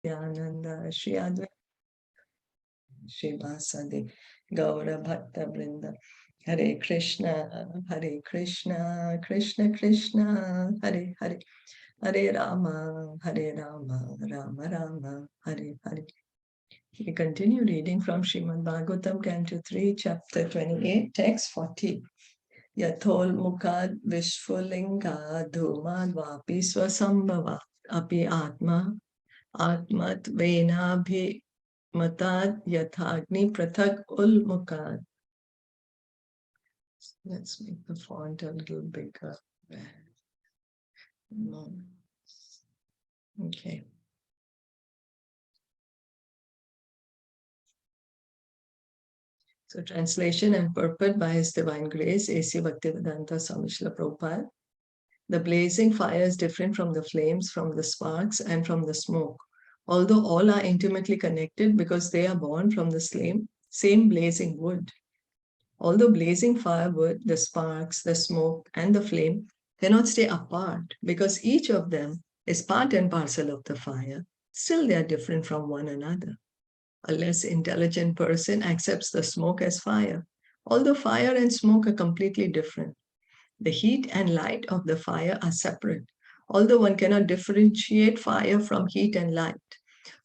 Nityananda Shri Advaita Shri Vasadi Gaura Bhakta Vrinda. Hare Krishna, Krishna Krishna, Hare Hare, Hare Rama, Rama Rama, Hare Hare. We continue reading from Srimad Bhagavatam Canto 3, Chapter 28, Text 40. Yathol Mukad Vishfulinga Dhumad Vapi Swasambhava Api Atma Atmat Venabhi Matad Yathagni Prathak Ulmukad. Let's make the font a little bigger. Okay. So translation and purport by His Divine Grace, A.C. Bhaktivedanta Swami Srila Prabhupada. The blazing fire is different from the flames, from the sparks, and from the smoke. Although all are intimately connected because they are born from the same blazing wood. Although blazing firewood, the sparks, the smoke, and the flame cannot stay apart because each of them is part and parcel of the fire, still they are different from one another. A less intelligent person accepts the smoke as fire, although fire and smoke are completely different. The heat and light of the fire are separate, although one cannot differentiate fire from heat and light.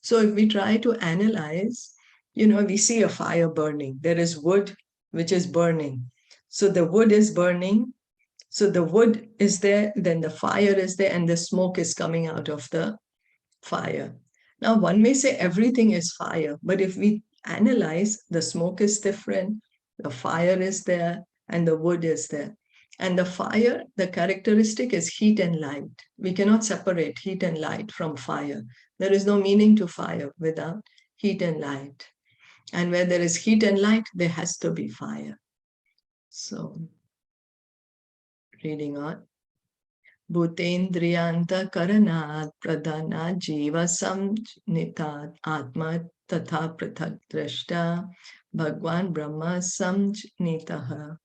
So if we try to analyze, we see a fire burning. There is wood which is burning. So the wood is burning. So the wood is there, then the fire is there, and the smoke is coming out of the fire. Now, one may say everything is fire, but if we analyze, the smoke is different, the fire is there, and the wood is there. And the fire, the characteristic is heat and light. We cannot separate heat and light from fire. There is no meaning to fire without heat and light. And where there is heat and light, there has to be fire. So, reading on. Bhutendriyanta karanat pradhanat jiva samjnitat atma tatha prathak drashta bhagwan brahma samjnitaha.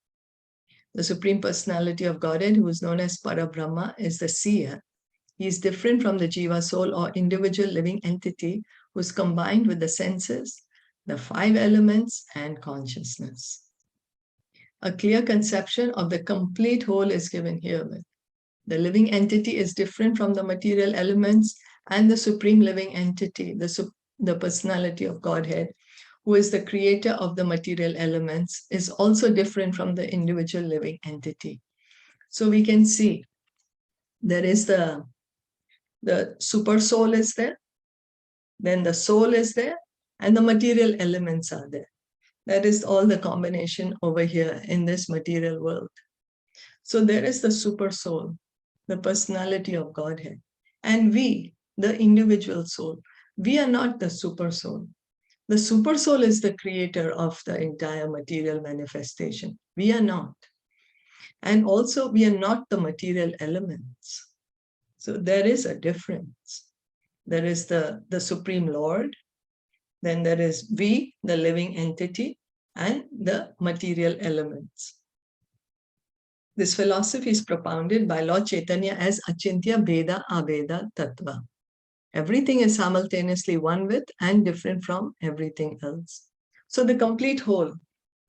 The Supreme Personality of Godhead, who is known as Parabrahma, is the seer. He is different from the jiva soul or individual living entity who is combined with the senses, the five elements, and consciousness. A clear conception of the complete whole is given herewith. The living entity is different from the material elements, and the supreme living entity, the personality of Godhead, who is the creator of the material elements, is also different from the individual living entity. So we can see there is the super soul is there, then the soul is there, and the material elements are there. That is all the combination over here in this material world. So there is the super soul, the personality of Godhead. And we, the individual soul, we are not the super soul. The super soul is the creator of the entire material manifestation. We are not. And also, we are not the material elements. So there is a difference. There is the Supreme Lord, then there is we, the living entity, and the material elements. This philosophy is propounded by Lord Caitanya as Achintya Bheda Abheda Tattva. Everything is simultaneously one with and different from everything else. So the complete whole,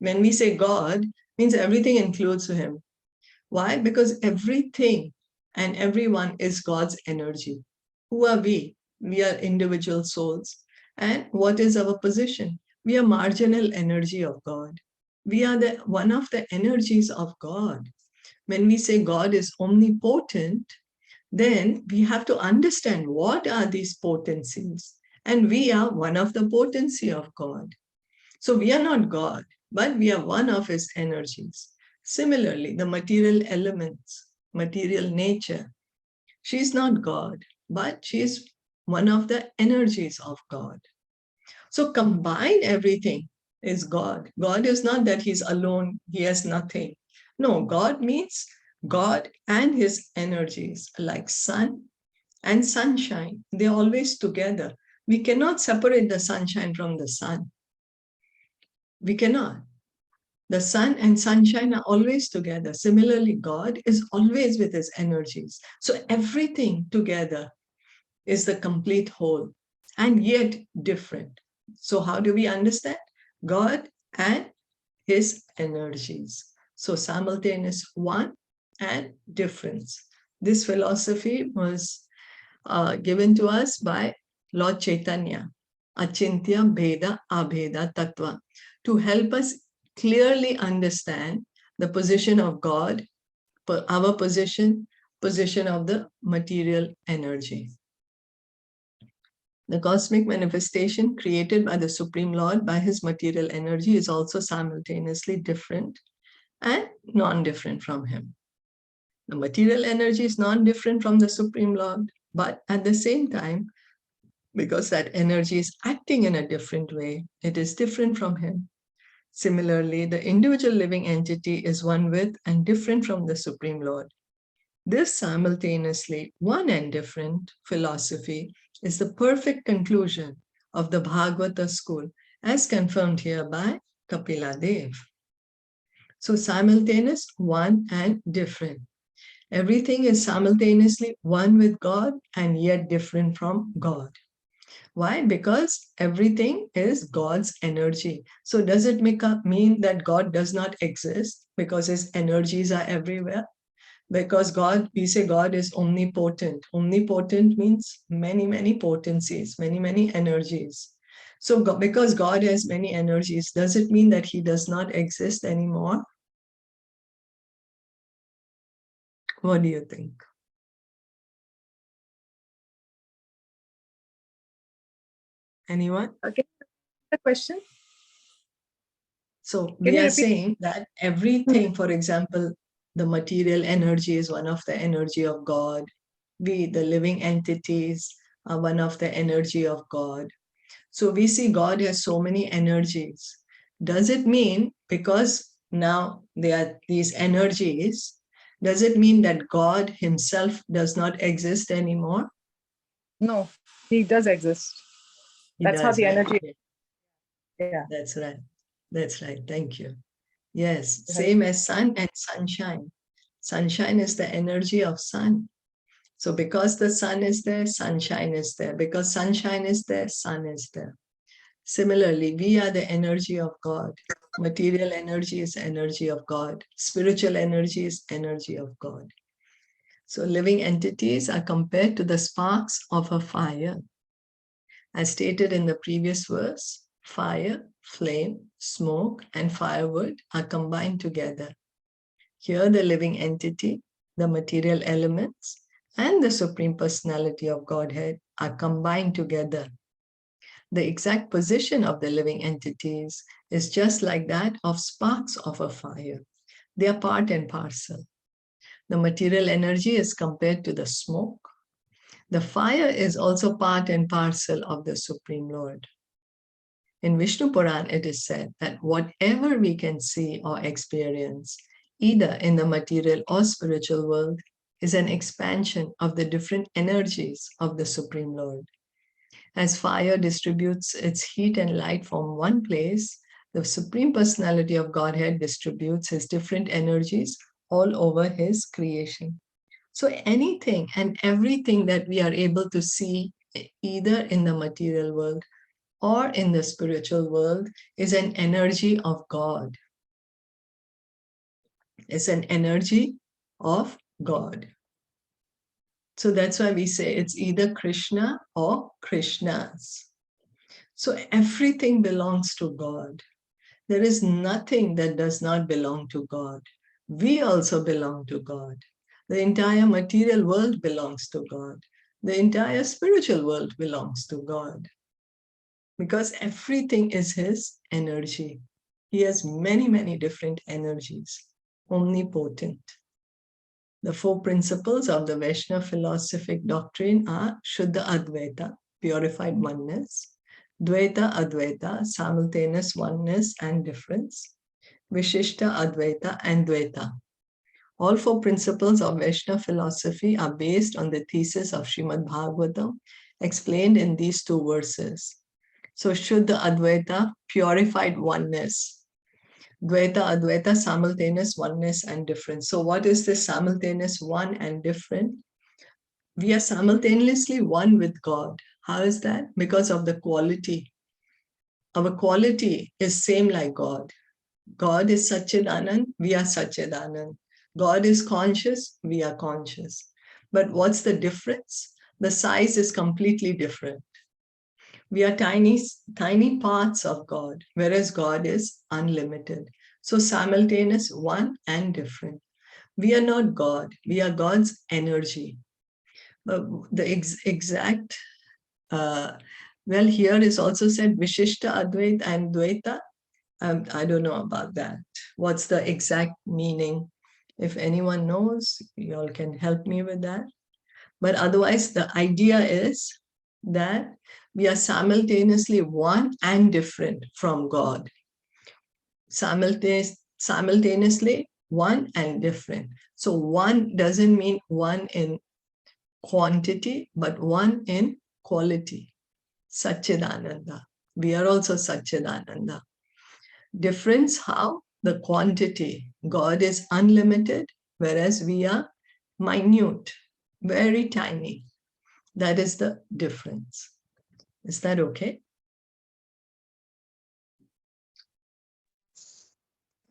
when we say God, means everything includes Him. Why? Because everything and everyone is God's energy. Who are we? We are individual souls. And what is our position? We are marginal energy of God. We are one of the energies of God. When we say God is omnipotent, then we have to understand what are these potencies. And we are one of the potency of God. So we are not God, but we are one of His energies. Similarly, the material elements, material nature, she is not God, but she is one of the energies of God. So combine everything is God. God is not that He's alone, He has nothing. No, God means God and His energies, like sun and sunshine. They're always together. We cannot separate the sunshine from the sun. We cannot. The sun and sunshine are always together. Similarly, God is always with His energies. So everything together is the complete whole. and yet different. So how do we understand? God and his energies. So simultaneous, one and difference. This philosophy was given to us by Lord Caitanya, Achintya Bheda Abheda Tattva, to help us clearly understand the position of God, our position of the material energy. The cosmic manifestation created by the Supreme Lord by his material energy is also simultaneously different and non-different from him. The material energy is non-different from the Supreme Lord, but at the same time, because that energy is acting in a different way, it is different from him. Similarly, the individual living entity is one with and different from the Supreme Lord. This simultaneously one and different philosophy is the perfect conclusion of the Bhagavata school, as confirmed here by Kapila Dev. So simultaneous, one and different. Everything is simultaneously one with God and yet different from God. Why? Because everything is God's energy. So does it mean that God does not exist because his energies are everywhere? Because God, we say God is omnipotent. Omnipotent means many, many potencies, many, many energies. So because God has many energies, does it mean that he does not exist anymore? What do you think? Anyone? Okay, the question. So we are saying that everything, for example, the material energy is one of the energy of God. We, the living entities, are one of the energy of God. So we see God has so many energies. Does it mean because now there are these energies, does it mean that God himself does not exist anymore? No, he does exist. That's how the energy. Yeah. That's right. That's right. Thank you. Yes, same as sun and sunshine. Sunshine is the energy of sun. So because the sun is there, sunshine is there. Because sunshine is there, sun is there. Similarly, we are the energy of God. Material energy is energy of God. Spiritual energy is energy of God. So living entities are compared to the sparks of a fire. As stated in the previous verse, fire, flame, smoke, and firewood are combined together. Here the living entity, the material elements, and the Supreme Personality of Godhead are combined together. The exact position of the living entities is just like that of sparks of a fire. They are part and parcel. The material energy is compared to the smoke. The fire is also part and parcel of the Supreme Lord. In Vishnu Puran, it is said that whatever we can see or experience, either in the material or spiritual world, is an expansion of the different energies of the Supreme Lord. As fire distributes its heat and light from one place, the Supreme Personality of Godhead distributes his different energies all over his creation. So anything and everything that we are able to see, either in the material world or in the spiritual world, is an energy of God. It's an energy of God. So that's why we say it's either Krishna or Krishnas. So everything belongs to God. There is nothing that does not belong to God. We also belong to God. The entire material world belongs to God. The entire spiritual world belongs to God. Because everything is his energy. He has many, many different energies, omnipotent. The four principles of the Vaishnava philosophic doctrine are Shuddha Advaita, purified oneness, Dvaita Advaita, simultaneous oneness and difference, Vishishta Advaita and Dvaita. All four principles of Vaishnava philosophy are based on the thesis of Srimad Bhagavatam, explained in these two verses. So Shuddha Advaita, purified oneness. Dvaita, Advaita, simultaneous oneness and difference. So what is this simultaneous one and different? We are simultaneously one with God. How is that? Because of the quality. Our quality is same like God. God is Satchidanand, we are Satchidanand. God is conscious, we are conscious. But what's the difference? The size is completely different. We are tiny, tiny parts of God, whereas God is unlimited. So simultaneous, one and different. We are not God, we are God's energy. But the exact, well, here is also said Vishishta Advaita and Dvaita. I don't know about that. What's the exact meaning? If anyone knows, you all can help me with that. But otherwise, the idea is that we are simultaneously one and different from God. Simultaneously one and different. So one doesn't mean one in quantity, but one in quality. Satchidananda. We are also Satchidananda. Difference how? The quantity. God is unlimited, whereas we are minute, very tiny. That is the difference. Is that okay?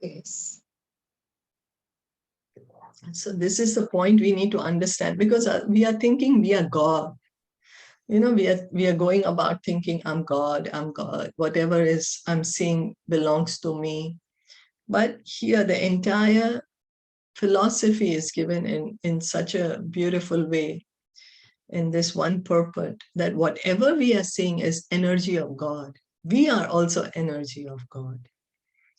Yes. So this is the point we need to understand, because we are thinking we are God. You know, we are going about thinking, I'm God, whatever is I'm seeing belongs to me. But here the entire philosophy is given in such a beautiful way, in this one purport, that whatever we are seeing is energy of God. We are also energy of God.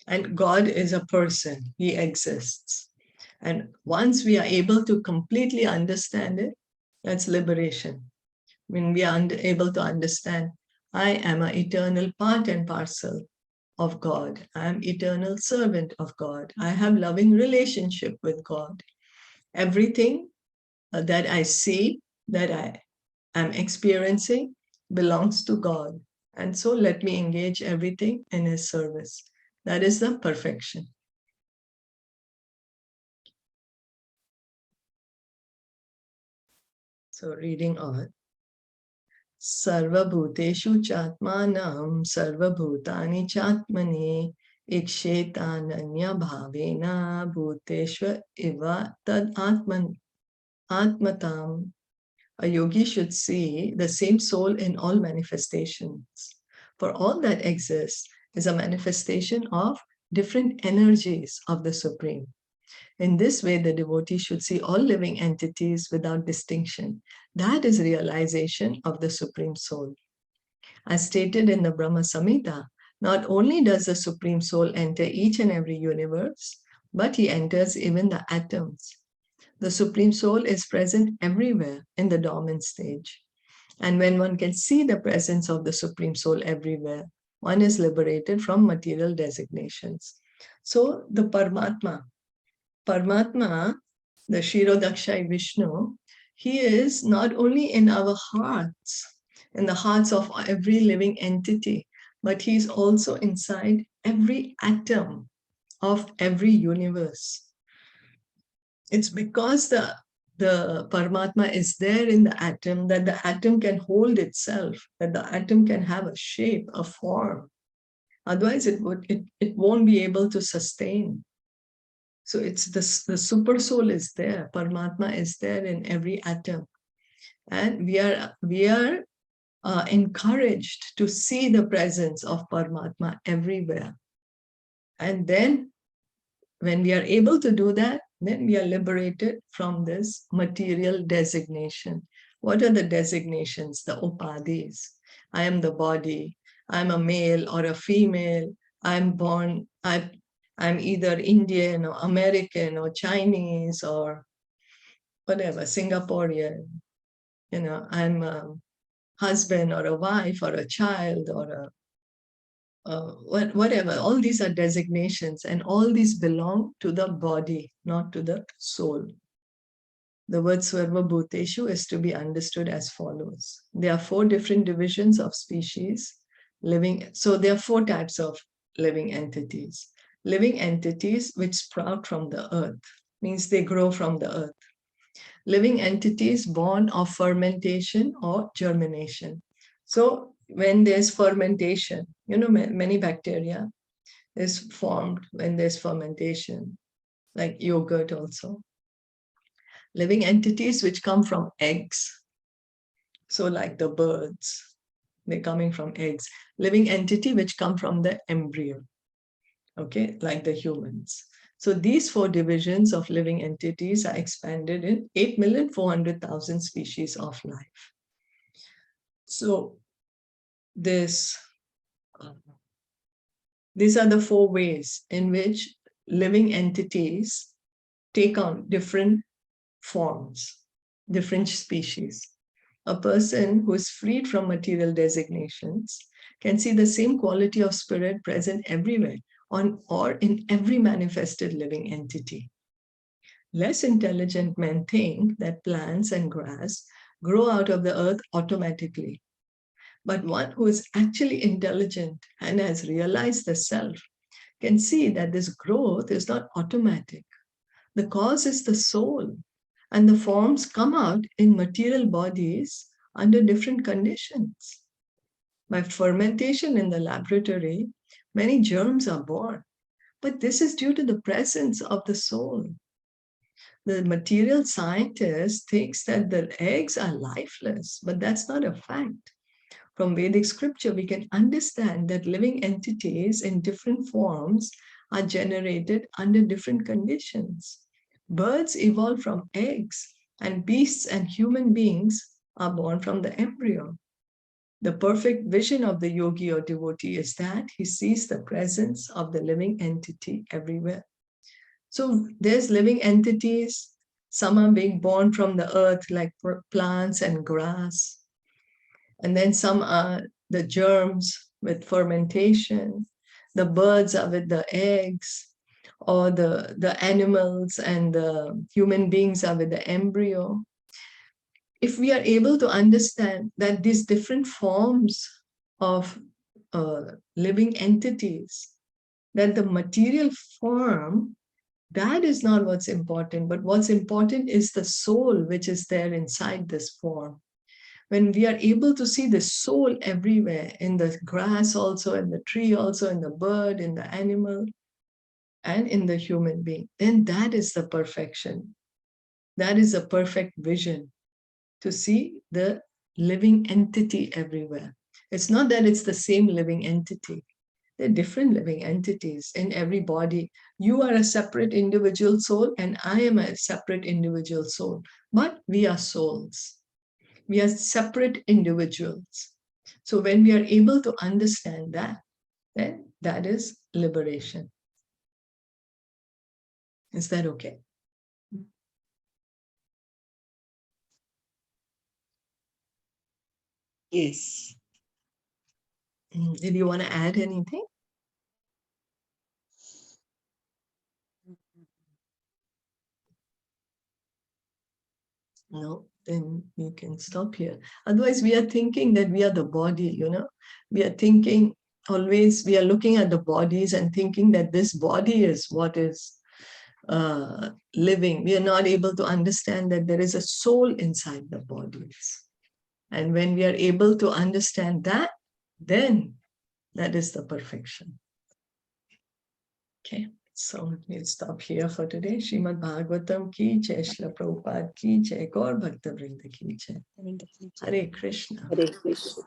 And God is a person, he exists. And once we are able to completely understand it, that's liberation. When we are able to understand, I am an eternal part and parcel of God. I am eternal servant of God. I have loving relationship with God. Everything that I see, that I am experiencing, belongs to God. And so let me engage everything in his service. That is the perfection. So reading on. Sarva bhuteshu chatmanam sarva bhutani chatmani ikshetananya bhavena bhuteshva iva tad atmatam. A yogi should see the same soul in all manifestations. For all that exists is a manifestation of different energies of the Supreme. In this way, the devotee should see all living entities without distinction. That is realization of the Supreme Soul. As stated in the Brahma Samhita, not only does the Supreme Soul enter each and every universe, but he enters even the atoms. The Supreme Soul is present everywhere in the dormant stage. And when one can see the presence of the Supreme Soul everywhere, one is liberated from material designations. So the Paramatma, the Kshirodakshayi Vishnu, he is not only in our hearts, in the hearts of every living entity, but he is also inside every atom of every universe. It's because the Paramatma is there in the atom that the atom can hold itself, that the atom can have a shape, a form. Otherwise, it won't be able to sustain. So it's the super soul is there, Paramatma is there in every atom. And we are encouraged to see the presence of Paramatma everywhere. And then when we are able to do that, then we are liberated from this material designation. What are the designations? The upadhis. I am the body. I'm a male or a female. I'm born, I'm either Indian or American or Chinese or whatever, Singaporean. You know, I'm a husband or a wife or a child or whatever. All these are designations, and all these belong to the body, not to the soul. The word Sarva Bhuteshu is to be understood as follows. There are 4 different divisions of species living. So there are 4 types of living entities. Living entities which sprout from the earth, means they grow from the earth. Living entities born of fermentation or germination. So when there's fermentation, many bacteria is formed when there's fermentation, like yogurt also. Living entities which come from eggs. So like the birds, they're coming from eggs. Living entity which come from the embryo, okay, like the humans. So these 4 divisions of living entities are expanded in 8,400,000 species of life. So these are the 4 ways in which living entities take on different forms, different species. A person who is freed from material designations can see the same quality of spirit present everywhere or in every manifested living entity. Less intelligent men think that plants and grass grow out of the earth automatically. But one who is actually intelligent and has realized the self can see that this growth is not automatic. The cause is the soul, and the forms come out in material bodies under different conditions. By fermentation in the laboratory, many germs are born, but this is due to the presence of the soul. The material scientist thinks that the eggs are lifeless, but that's not a fact. From Vedic scripture, we can understand that living entities in different forms are generated under different conditions. Birds evolve from eggs, and beasts and human beings are born from the embryo. The perfect vision of the yogi or devotee is that he sees the presence of the living entity everywhere. So there's living entities. Some are being born from the earth, like plants and grass. And then some are the germs with fermentation. The birds are with the eggs, or the animals and the human beings are with the embryo. If we are able to understand that these different forms of living entities, that the material form, that is not what's important, but what's important is the soul which is there inside this form. When we are able to see the soul everywhere, in the grass also, in the tree also, in the bird, in the animal, and in the human being, then that is the perfection. That is a perfect vision, to see the living entity everywhere. It's not that it's the same living entity. They're different living entities in every body. You are a separate individual soul, and I am a separate individual soul. But we are souls. We are separate individuals. So when we are able to understand that, then that is liberation. Is that okay? Yes. Did you want to add anything? No, then you can stop here. Otherwise, we are thinking that we are the body, We are thinking always, we are looking at the bodies and thinking that this body is what is living. We are not able to understand that there is a soul inside the bodies. And when we are able to understand that, then that is the perfection. Okay. So we'll stop here for today. Srimad Bhagavatam ki jai, Shilpa Prabhupada ki jai, Gaur Bhakta Vrinda ki jai. Hare Krishna. Hare Krishna.